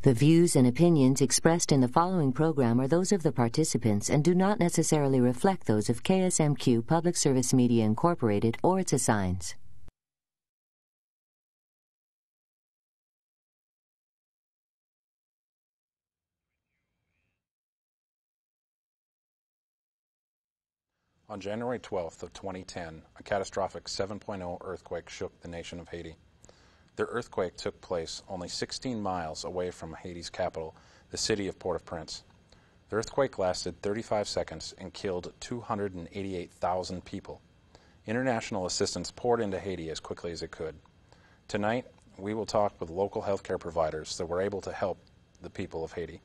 The views and opinions expressed in the following program are those of the participants and do not necessarily reflect those of KSMQ Public Service Media Incorporated or its assigns. On January 12th of 2010, a catastrophic 7.0 earthquake shook the nation of Haiti. The earthquake took place only 16 miles away from Haiti's capital, the city of Port-au-Prince. The earthquake lasted 35 seconds and killed 288,000 people. International assistance poured into Haiti as quickly as it could. Tonight, we will talk with local healthcare providers that were able to help the people of Haiti.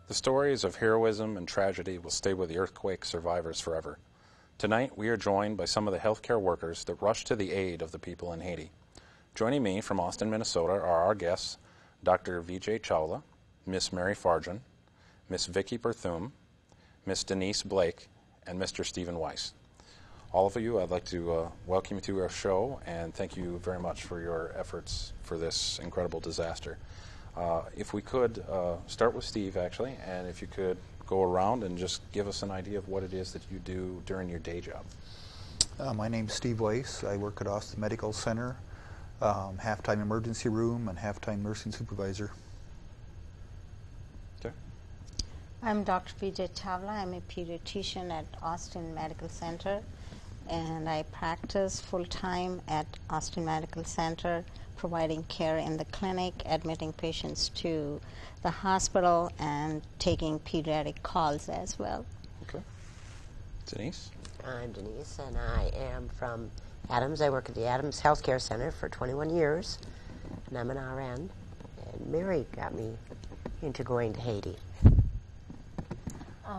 The stories of heroism and tragedy will stay with the earthquake survivors forever. Tonight, we are joined by some of the healthcare workers that rushed to the aid of the people in Haiti. Joining me from Austin, Minnesota are our guests, Dr. Vijay Chawla, Miss Mary Farjan, Miss Vicky Berthum, Miss Denise Blake, and Mr. Stephen Weiss. All of you, I'd like to welcome you to our show and thank you very much for your efforts for this incredible disaster. If we could start with Steve, actually, and if you could go around and just give us an idea of what it is that you do during your day job. My name's Steve Weiss. I work at Austin Medical Center, half-time emergency room and half-time nursing supervisor. Okay. I'm Dr. Vijay Chawla. I'm a pediatrician at Austin Medical Center, and I practice full-time at Austin Medical Center, providing care in the clinic, admitting patients to the hospital, and taking pediatric calls as well. Okay. Denise? I'm Denise, and I am from Adams. I work at the Adams Healthcare Center for 21 years, and I'm an RN. And Mary got me into going to Haiti.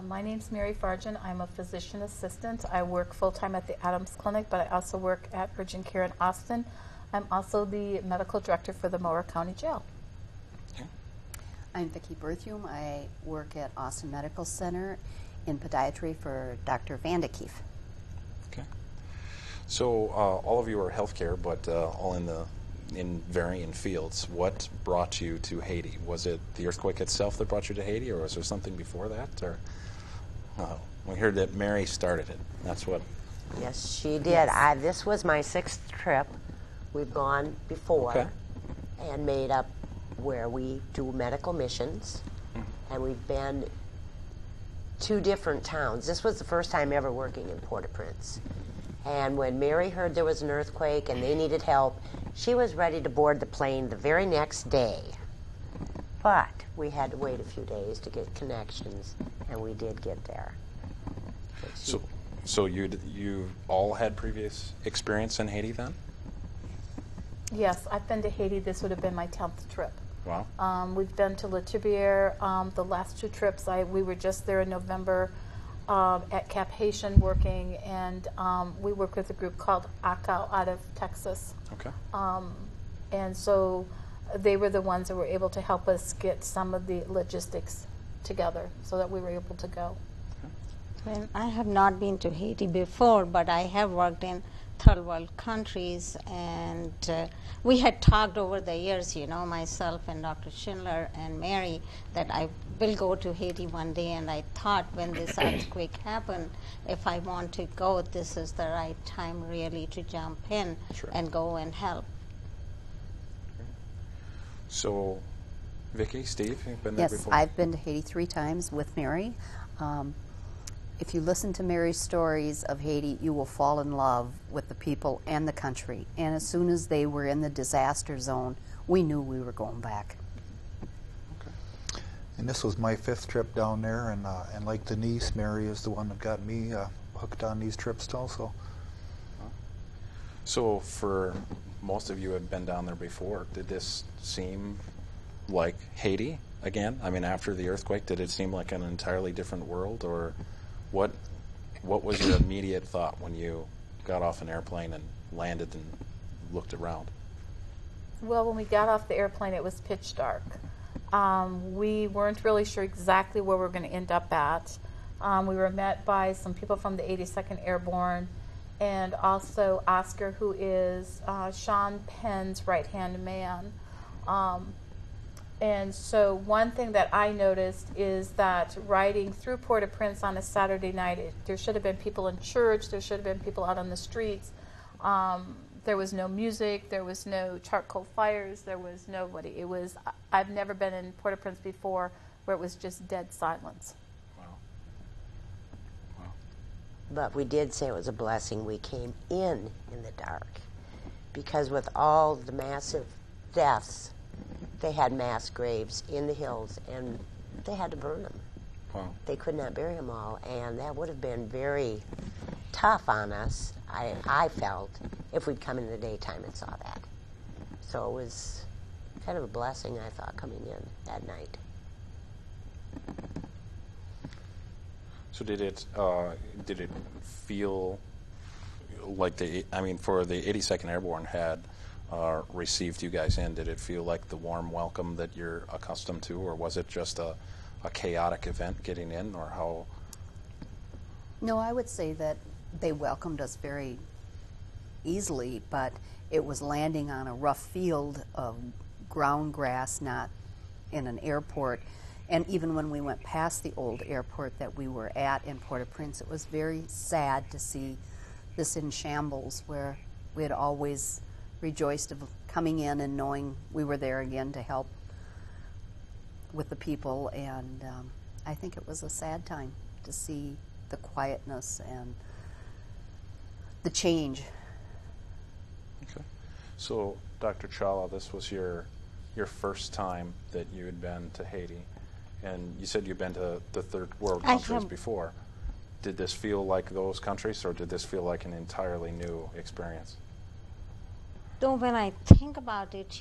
My name's Mary Farjan. I'm a physician assistant. I work full-time at the Adams Clinic, but I also work at Urgent Care in Austin. I'm also the medical director for the Mower County Jail. Okay. I'm Vicky Berthum. I work at Austin Medical Center in podiatry for Dr. Vandekeef. Okay. So all of you are healthcare, but all in varying fields. What brought you to Haiti? Was it the earthquake itself that brought you to Haiti, or was there something before that? Or we heard that Mary started it. That's what. Yes, she did. Yes. This was my 6th trip. We've gone before and made up where we do medical missions, and we've been 2 different towns. This was the first time ever working in Port-au-Prince. And when Mary heard there was an earthquake and they needed help, she was ready to board the plane the very next day. But we had to wait a few days to get connections, and we did get there. So you all had previous experience in Haiti then? Yes, I've been to Haiti. This would have been my 10th trip. Wow. We've been to La Tibiere. The last 2 trips, we were just there in November at Cap Haitian working, and we work with a group called ACAO out of Texas. Okay. And so they were the ones that were able to help us get some of the logistics together so that we were able to go. Well, I have not been to Haiti before, but I have worked in third world countries, and we had talked over the years, myself and Dr. Schindler and Mary, that I will go to Haiti one day, and I thought when this earthquake happened, if I want to go, this is the right time really to jump in and go and help. So, Vicky, Steve, you've been there before? Yes, I've been to Haiti 3 times with Mary. If you listen to Mary's stories of Haiti, you will fall in love with the people and the country. And as soon as they were in the disaster zone, we knew we were going back. Okay. And this was my 5th trip down there, and like Denise, Mary is the one that got me hooked on these trips also. So for most of you who have been down there before, did this seem like Haiti again? I mean, after the earthquake, did it seem like an entirely different world, or what was your immediate thought when you got off an airplane and landed and looked around? Well, when we got off the airplane, it was pitch dark. We weren't really sure exactly where we were going to end up at. We were met by some people from the 82nd Airborne, and also Oscar, who is Sean Penn's right-hand man. And so one thing that I noticed is that riding through Port-au-Prince on a Saturday night, there should have been people in church, there should have been people out on the streets. There was no music, there was no charcoal fires, there was nobody. I've never been in Port-au-Prince before where it was just dead silence. Wow. Wow. But we did say it was a blessing we came in the dark, because with all the massive deaths, they had mass graves in the hills, and they had to burn them. Wow. They could not bury them all, and that would have been very tough on us, I felt, if we'd come in the daytime and saw that. So it was kind of a blessing, I thought, coming in that night. So did it feel like for the 82nd Airborne had received you guys in, did it feel like the warm welcome that you're accustomed to, or was it just a chaotic event getting in, or how? No, I would say that they welcomed us very easily, but it was landing on a rough field of ground grass, not in an airport. And even when we went past the old airport that we were at in Port-au-Prince, it was very sad to see this in shambles, where we had always rejoiced of coming in and knowing we were there again to help with the people. And I think it was a sad time to see the quietness and the change. Okay. So, Dr. Chawla, this was your first time that you had been to Haiti, and you said you'd been to the third world countries before. Did this feel like those countries, or did this feel like an entirely new experience? Though when I think about it,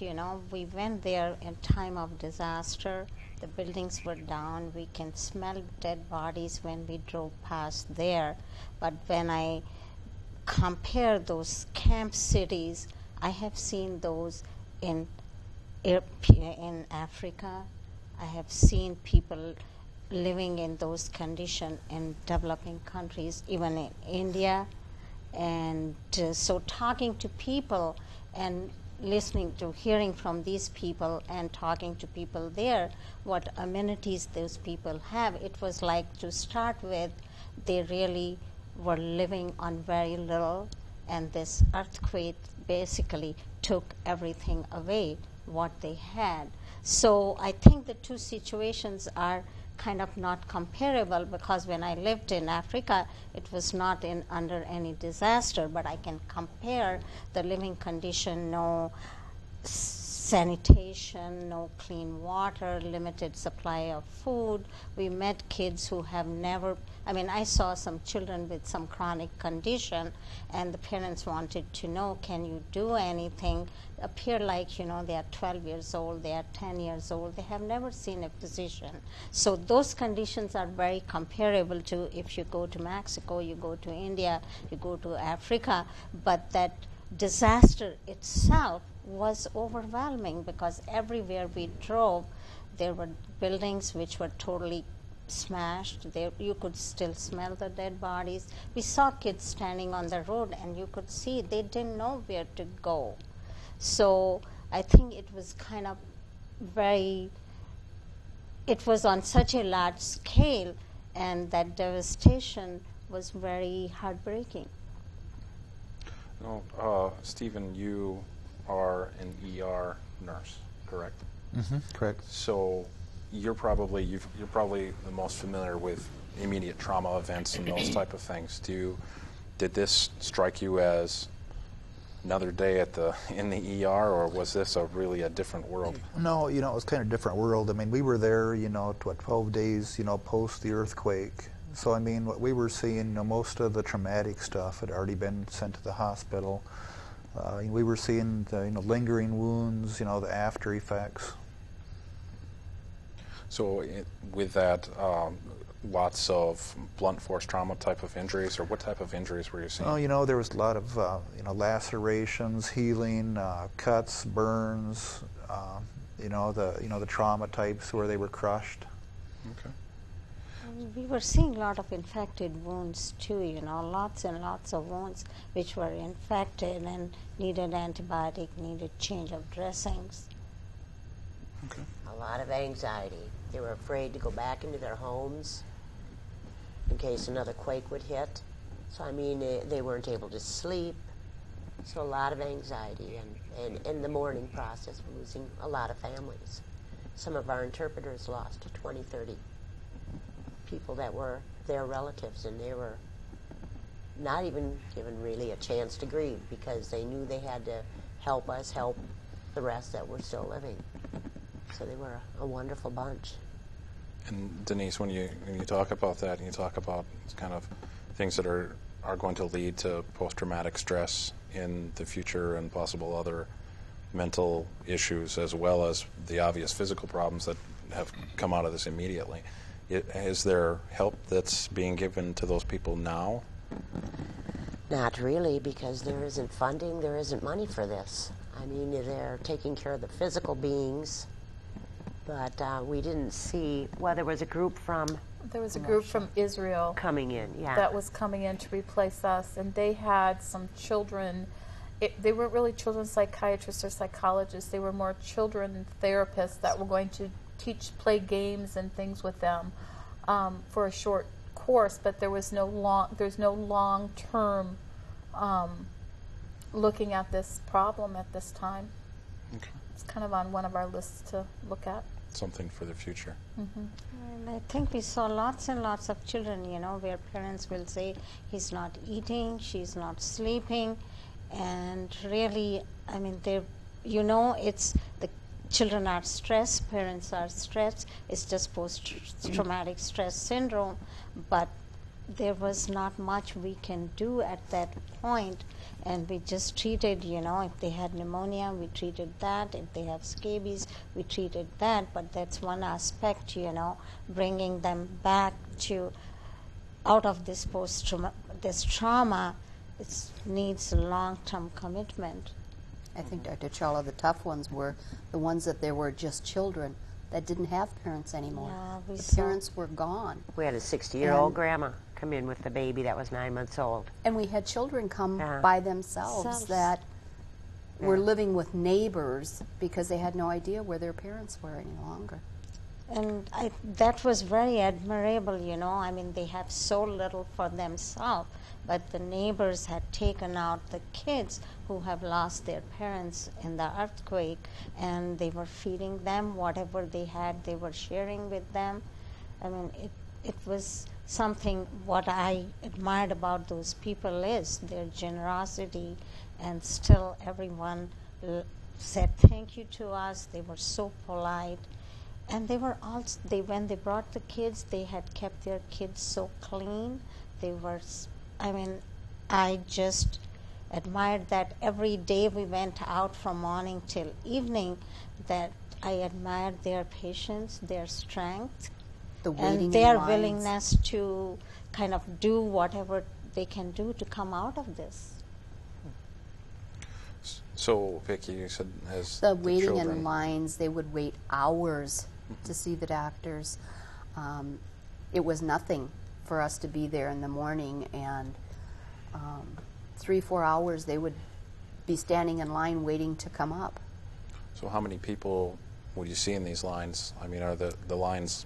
we went there in time of disaster. The buildings were down. We can smell dead bodies when we drove past there. But when I compare those camp cities, I have seen those in Africa. I have seen people living in those conditions in developing countries, even in India. And so talking to people and hearing from these people and talking to people there, what amenities those people have, it was like, to start with, they really were living on very little, and this earthquake basically took everything away, what they had. So I think the two situations are kind of not comparable, because when I lived in Africa, it was not under any disaster, but I can compare the living condition, no sanitation, no clean water, limited supply of food. We met kids who have never, I saw some children with some chronic condition, and the parents wanted to know, can you do anything? Appear like, they are 12 years old, they are 10 years old, they have never seen a physician. So those conditions are very comparable to if you go to Mexico, you go to India, you go to Africa, but that disaster itself was overwhelming, because everywhere we drove, there were buildings which were totally smashed. There, you could still smell the dead bodies. We saw kids standing on the road, and you could see they didn't know where to go. So I think it was kind of it was on such a large scale, and that devastation was very heartbreaking. No, Stephen, you are an ER nurse, correct? Mm-hmm, correct. So you're probably the most familiar with immediate trauma events and those type of things. Did this strike you as another day in the ER, or was this really a different world? No, it was kind of a different world. We were there, 12 days, post the earthquake. So, what we were seeing, most of the traumatic stuff had already been sent to the hospital. We were seeing the, lingering wounds, the after effects. So with that, lots of blunt force trauma type of injuries, or what type of injuries were you seeing? Oh, you know, there was a lot of lacerations, healing, cuts, burns. The trauma types where they were crushed. Okay. We were seeing a lot of infected wounds too, lots and lots of wounds which were infected and needed antibiotic, needed change of dressings. Okay. A lot of anxiety. They were afraid to go back into their homes in case another quake would hit. So, I mean, they weren't able to sleep. So a lot of anxiety, and in the mourning process, we're losing a lot of families. Some of our interpreters lost 20, 30 people that were their relatives, and they were not even given really a chance to grieve because they knew they had to help us help the rest that were still living. So they were a wonderful bunch. And Denise, when you talk about that, and you talk about kind of things that are going to lead to post-traumatic stress in the future and possible other mental issues, as well as the obvious physical problems that have come out of this immediately, is there help that's being given to those people now? Not really, because there isn't funding, there isn't money for this. I mean, they're taking care of the physical beings, but we didn't see, well, there was a group from... There was a group from Israel coming in, yeah. that was coming in to replace us, and they had some children. They weren't really children psychiatrists or psychologists. They were more children therapists that were going to play games and things with them for a short course, but there's no long-term looking at this problem at this time. Okay. It's kind of on one of our lists to look at. Something for the future. Mm-hmm. And I think we saw lots and lots of children, where parents will say, he's not eating, she's not sleeping, and really, I mean, it's the children are stressed, parents are stressed, it's just post-traumatic stress syndrome, but there was not much we can do at that point, and we just treated, if they had pneumonia, we treated that. If they have scabies, we treated that. But that's one aspect, bringing them back out of this this trauma. It needs long-term commitment. I think, Dr. Chawla, the tough ones were the ones that there were just children that didn't have parents anymore. Yeah, the parents were gone. We had a 60-year-old grandma come in with the baby that was 9 months old. And we had children come by themselves that were living with neighbors because they had no idea where their parents were any longer. And that was very admirable, I mean, they have so little for themselves, but the neighbors had taken out the kids who have lost their parents in the earthquake, and they were feeding them whatever they had, they were sharing with them. I mean, it was something. What I admired about those people is their generosity, and still everyone said thank you to us. They were so polite. And they were also, when they brought the kids, they had kept their kids so clean. They were, I mean, I just admired that every day we went out from morning till evening, that I admired their patience, their strength, and their willingness to kind of do whatever they can do to come out of this. So, Vicki, you said as the waiting children. in lines, they would wait hours to see the doctors. It was nothing for us to be there in the morning, and 3-4 hours they would be standing in line waiting to come up. So how many people would you see in these lines? I mean, are the lines...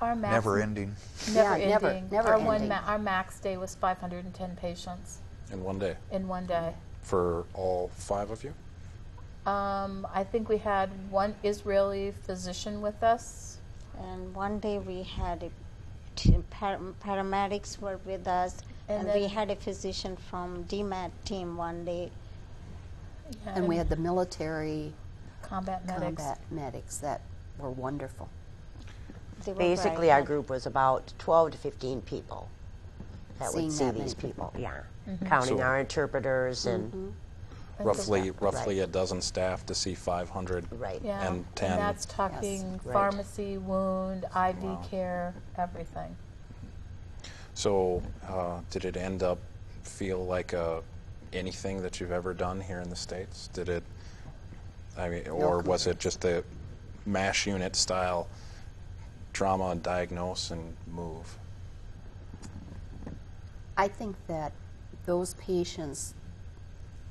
Our max, never ending. Never ending. Our max day was 510 patients. In one day? In one day. For all 5 of you? I think we had one Israeli physician with us. And one day we had paramedics were with us, and we had a physician from DMAT team one day. Yeah, and we had the military combat medics that were wonderful. Basically, our group was about 12 to 15 people that would see these people. Yeah, counting our interpreters and. roughly Right. a dozen staff to see 500 Right. Yeah, and 10. and that's talking Right. pharmacy, wound, IV Wow. care, everything. So did it end up feel like anything that you've ever done here in the States? Did it, I mean, or was it just a MASH unit style trauma and diagnose and move? I think that those patients,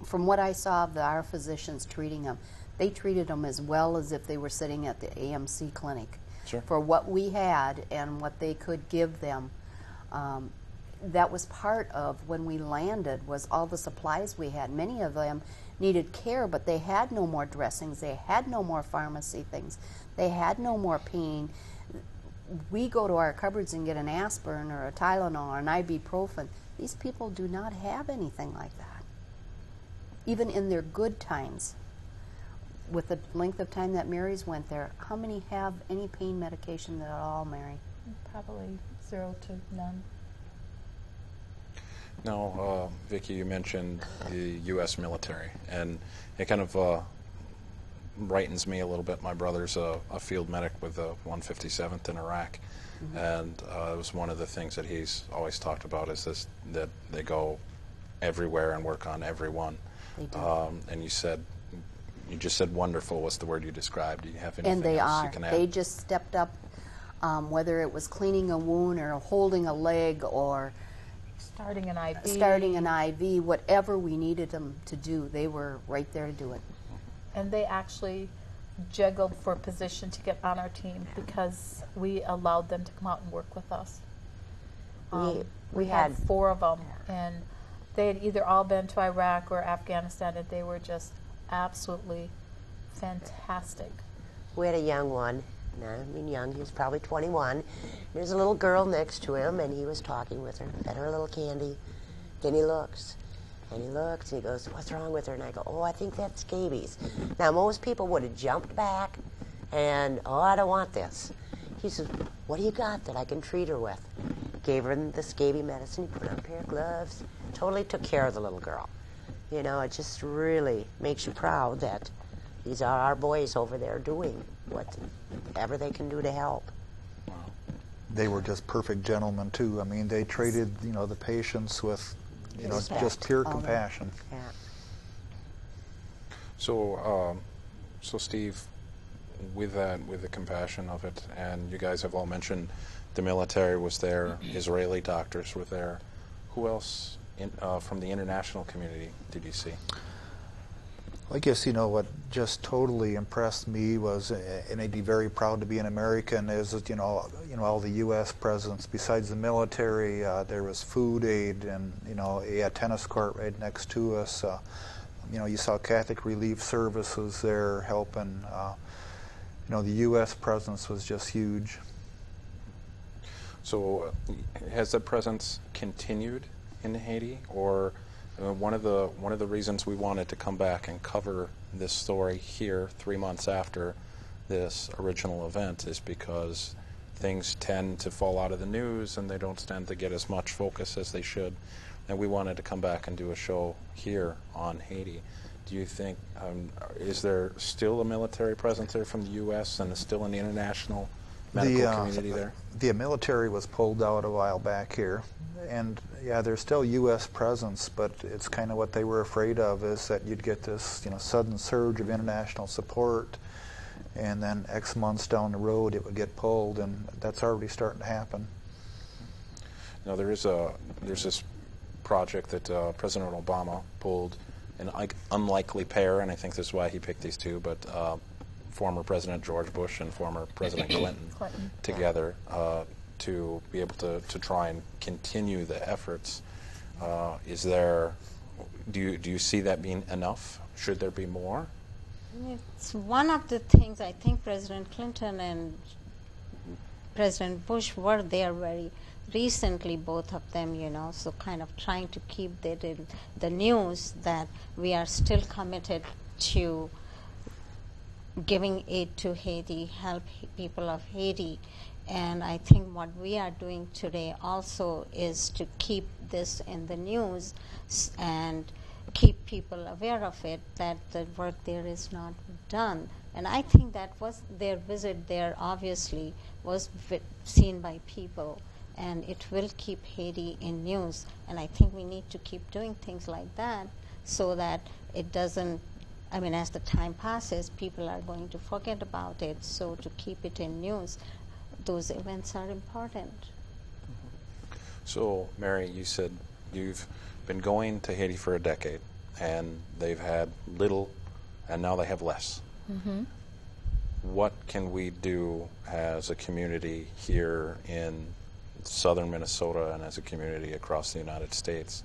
from what I saw of our physicians treating them, they treated them as well as if they were sitting at the AMC clinic. Sure. For what we had and what they could give them. That was part of when we landed, was all the supplies we had. Many of them needed care, but they had no more dressings, they had no more pharmacy things, they had no more pain. We go to our cupboards and get an aspirin or a Tylenol or an ibuprofen. These people do not have anything like that. Even in their good times, with the length of time that Mary's went there, how many have any pain medication at all, Mary? Probably 0 to none. Now, Vicki, you mentioned the U.S. military, and it kind of brightens me a little bit. My brother's a field medic with the 157th in Iraq, and it was one of the things that he's always talked about is this, that they go everywhere and work on everyone. They do. And you just said wonderful was the word you described. Do you have anything And they else are. you can add? They just stepped up, whether it was cleaning a wound or holding a leg or Starting an IV. starting an IV, whatever we needed them to do, they were right there to do it. And they actually juggled for position to get on our team because we allowed them to come out and work with us. We had had 4 of them, and they had either all been to Iraq or Afghanistan, and they were just absolutely fantastic. We had a young one. No, I mean young, he was probably 21. There's a little girl next to him, and he was talking with her, fed her a little candy. Then he looks, and he looks, and he goes, "What's wrong with her?" And I go, "Oh, I think that's scabies." Now, most people would have jumped back and, "Oh, I don't want this." He says, "What do you got that I can treat her with?" Gave her the scabies medicine, put on a pair of gloves, totally took care of the little girl. You know, it just really makes you proud that these are our boys over there doing whatever they can do to help. They were just perfect gentlemen too. I mean, they treated the patients with Respect. just pure compassion. Yeah. So, Steve, with the compassion of it, and you guys have all mentioned the military was there, Israeli doctors were there. Who else from the international community did you see? I guess what just totally impressed me was, and I'd be very proud to be an American, is that all the U.S. presence. Besides the military, there was food aid, and a tennis court right next to us. You saw Catholic Relief Services there helping. The U.S. presence was just huge. So, has that presence continued in Haiti, or? One of the reasons we wanted to come back and cover this story here 3 months after this original event is because things tend to fall out of the news and they don't tend to get as much focus as they should. And we wanted to come back and do a show here on Haiti. Do you think, is there still a military presence there from the U.S. and is still an international medical community there? The military was pulled out a while back here. And yeah, there's still U.S. presence, but it's kind of what they were afraid of is that you'd get this, sudden surge of international support, and then X months down the road it would get pulled, and that's already starting to happen. Now there's this project that President Obama pulled, an unlikely pair, and I think this is why he picked these two, but former President George Bush and former President Clinton together. To be able to try and continue the efforts. Do you see that being enough? Should there be more? It's one of the things I think President Clinton and President Bush were there very recently, both of them, so kind of trying to keep that in the news that we are still committed to giving aid to Haiti, help people of Haiti. And I think what we are doing today also is to keep this in the news and keep people aware of it, that the work there is not done. And I think that was their visit there obviously was seen by people, and it will keep Haiti in news. And I think we need to keep doing things like that so that it doesn't, I mean, as the time passes, people are going to forget about it. So to keep it in news, those events are important. So, Mary, you said you've been going to Haiti for a decade, and they've had little, and now they have less. Mm-hmm. What can we do as a community here in southern Minnesota and as a community across the United States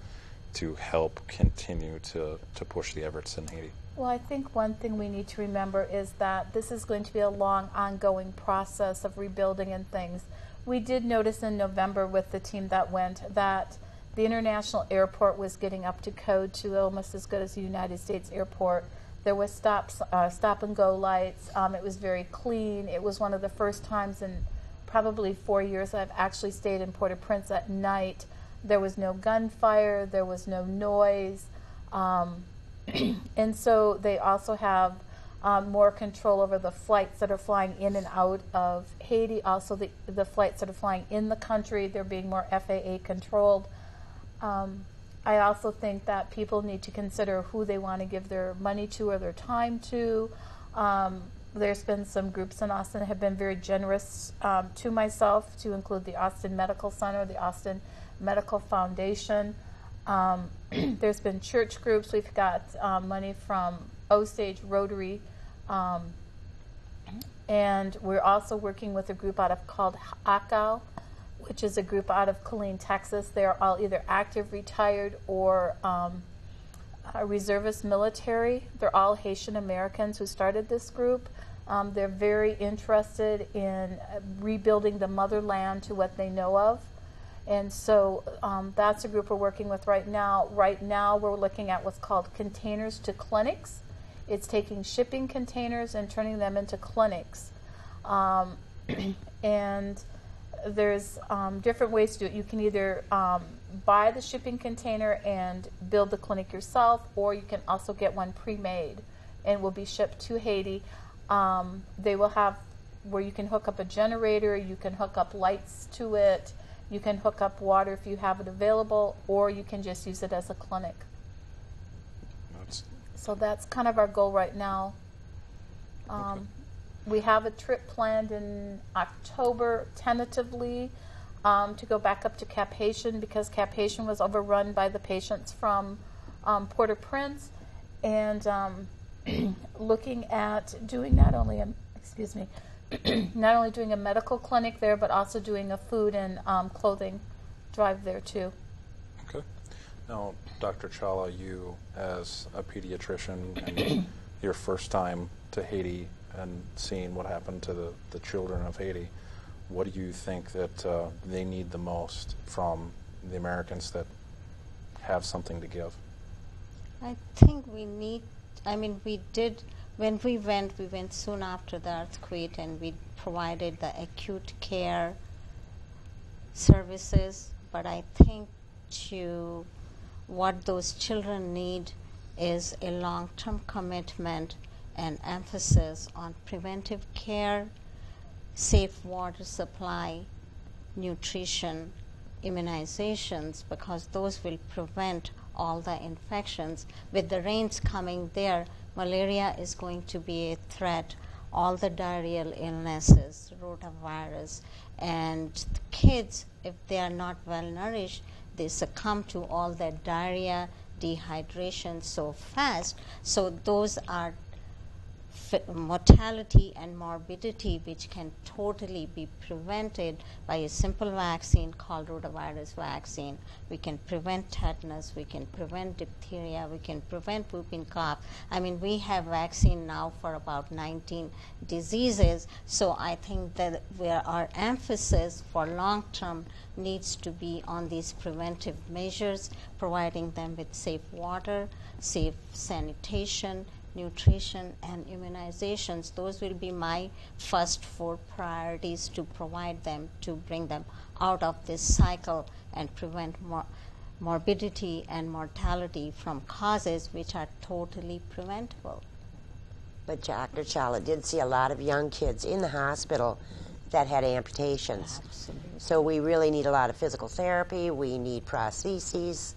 to help continue to push the efforts in Haiti? Well, I think one thing we need to remember is that this is going to be a long, ongoing process of rebuilding and things. We did notice in November with the team that went that the international airport was getting up to code to almost as good as the United States airport. There was stop and go lights. It was very clean. It was one of the first times in probably 4 years I've actually stayed in Port-au-Prince at night. There was no gunfire. There was no noise. And so they also have more control over the flights that are flying in and out of Haiti. Also the flights that are flying in the country, they're being more FAA controlled. I also think that people need to consider who they want to give their money to or their time to. There's been some groups in Austin that have been very generous to myself, to include the Austin Medical Center, the Austin Medical Foundation. There's been church groups. We've got money from Osage Rotary. And we're also working with a group called ACAL, which is a group out of Killeen, Texas. They're all either active, retired, or reservist military. They're all Haitian Americans who started this group. They're very interested in rebuilding the motherland to what they know of. And so that's a group we're working with right now. Right now we're looking at what's called containers to clinics. It's taking shipping containers and turning them into clinics. And there's different ways to do it. You can either buy the shipping container and build the clinic yourself, or you can also get one pre-made and will be shipped to Haiti. They will have where you can hook up a generator, you can hook up lights to it, you can hook up water if you have it available, or you can just use it as a clinic. So that's kind of our goal right now. Okay. We have a trip planned in October, tentatively, to go back up to Cap Haitian, because Cap Haitian was overrun by the patients from Port-au-Prince, and looking at doing not only doing a medical clinic there, but also doing a food and clothing drive there too. Okay. Now, Dr. Chawla, you as a pediatrician and your first time to Haiti and seeing what happened to the children of Haiti, what do you think that they need the most from the Americans that have something to give? I think we need, we did, when we went soon after the earthquake, and we provided the acute care services, but I think what those children need is a long-term commitment and emphasis on preventive care, safe water supply, nutrition, immunizations, because those will prevent all the infections. With the rains coming there, malaria is going to be a threat, all the diarrheal illnesses, rotavirus, and kids, if they are not well nourished, they succumb to all that diarrhea, dehydration so fast. So those are mortality and morbidity which can totally be prevented by a simple vaccine called rotavirus vaccine. We can prevent tetanus, we can prevent diphtheria, we can prevent whooping cough. We have vaccine now for about 19 diseases, so I think that our emphasis for long term needs to be on these preventive measures, providing them with safe water, safe sanitation, nutrition, and immunizations. Those will be my first 4 priorities to provide them, to bring them out of this cycle and prevent morbidity and mortality from causes which are totally preventable. But Dr. Chawla did see a lot of young kids in the hospital that had amputations. Absolutely. So we really need a lot of physical therapy. We need prostheses,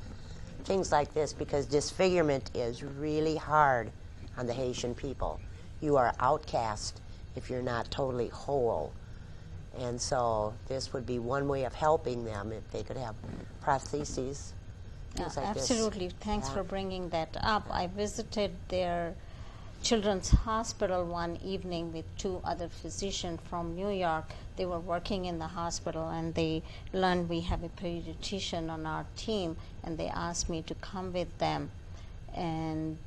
things like this, because disfigurement is really hard on the Haitian people. You are outcast if you're not totally whole. And so this would be one way of helping them if they could have prostheses, things like this. Absolutely. Thanks for bringing that up. I visited their children's hospital one evening with 2 other physicians from New York. They were working in the hospital, and they learned we have a pediatrician on our team, and they asked me to come with them. And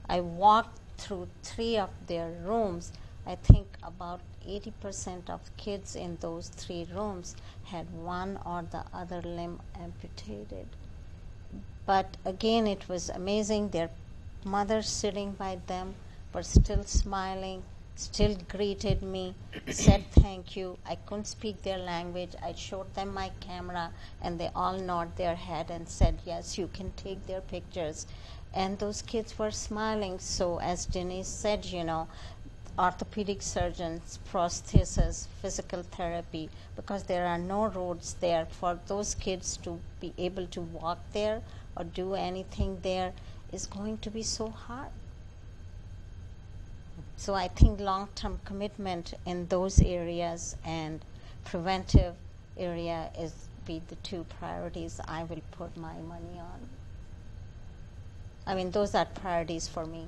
I walked through 3 of their rooms. I think about 80% of kids in those 3 rooms had one or the other limb amputated. But again, it was amazing. Their mother sitting by them were still smiling, still greeted me, said thank you. I couldn't speak their language. I showed them my camera, and they all nodded their head and said, yes, you can take their pictures. And those kids were smiling. So as Denise said, you know, orthopedic surgeons, prosthesis, physical therapy, because there are no roads there for those kids to be able to walk there or do anything there is going to be so hard. So I think long-term commitment in those areas and preventive area is be the 2 priorities I will put my money on. I mean, those are priorities for me.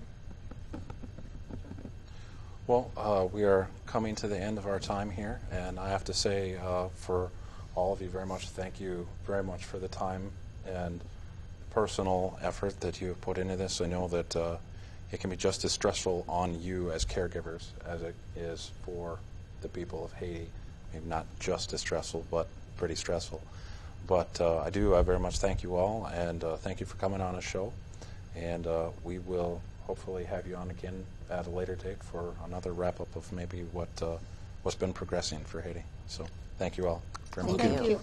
Well, we are coming to the end of our time here, and I have to say for all of you very much, thank you very much for the time and personal effort that you have put into this. I know that it can be just as stressful on you as caregivers as it is for the people of Haiti. Maybe not just as stressful, but pretty stressful. But I do very much thank you all, and thank you for coming on a show. And we will hopefully have you on again at a later date for another wrap-up of maybe what's been progressing for Haiti. So thank you all very much. Thank you.